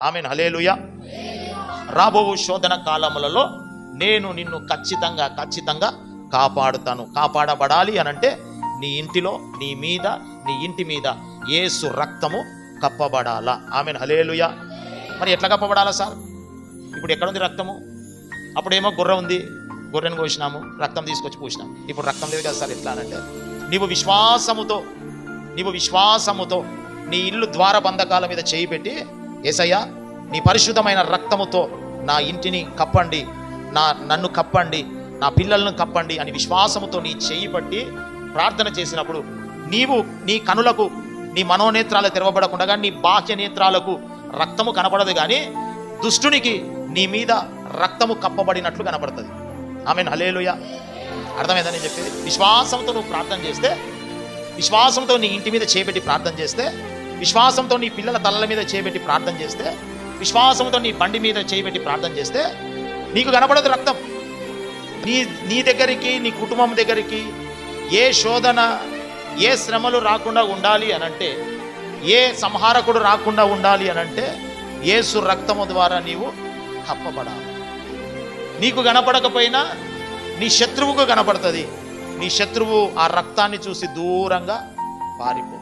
ఆమేన్, హల్లెలూయా. రాబో శోధన కాలములలో నేను నిన్ను ఖచ్చితంగా కాపాడుతాను. కాపాడబడాలి అనంటే నీ ఇంటిలో, నీ మీద, నీ ఇంటి మీద యేసు రక్తము కప్పబడాలా. ఆమేన్, హల్లెలూయా. మరి ఎట్లా కప్పబడాలా సార్? ఇప్పుడు ఎక్కడుంది రక్తము? అప్పుడేమో గుర్ర ఉంది, గొర్రెను కోసినాము, రక్తం తీసుకొచ్చి పూసినాము. ఇప్పుడు రక్తం లేదు కదా సార్. ఎట్లా అనంటే నీవు విశ్వాసముతో నీ ఇల్లు ద్వార బంధకాల మీద చేయి పెట్టి, యేసయ్యా నీ పరిశుద్ధమైన రక్తముతో నా ఇంటిని కప్పండి, నన్ను కప్పండి, నా పిల్లలను కప్పండి అని విశ్వాసముతో నీ చేయి పట్టి ప్రార్థన చేసినప్పుడు నీవు నీ కనులకు, నీ మనోనేత్రాలు తెరవబడకుండా నీ బాహ్య నేత్రాలకు రక్తము కనపడదు, కానీ దుష్టునికి నీ మీద రక్తము కప్పబడినట్లు కనపడుతుంది. ఆమేన్, హల్లెలూయా. అర్థమైందని చెప్పేది. విశ్వాసంతో నువ్వు ప్రార్థన చేస్తే, విశ్వాసంతో నీ ఇంటి మీద చేపెట్టి ప్రార్థన చేస్తే, విశ్వాసంతో నీ పిల్లల తలల మీద చేపెట్టి ప్రార్థన చేస్తే, విశ్వాసంతో నీ బండి మీద చేపెట్టి ప్రార్థన చేస్తే నీకు కనపడదు రక్తం. నీ దగ్గరికి, నీ కుటుంబం దగ్గరికి ఏ శోధన, ఏ శ్రమలు రాకుండా ఉండాలి అనంటే, ఏ సంహారకుడు రాకుండా ఉండాలి అనంటే యేసు రక్తము ద్వారా నీవు కప్పబడాలి. నీకు కనపడకపోయినా నీ శత్రువుకు కనపడుతుంది. నీ శత్రువు ఆ రక్తాన్ని చూసి దూరంగా పారిపో.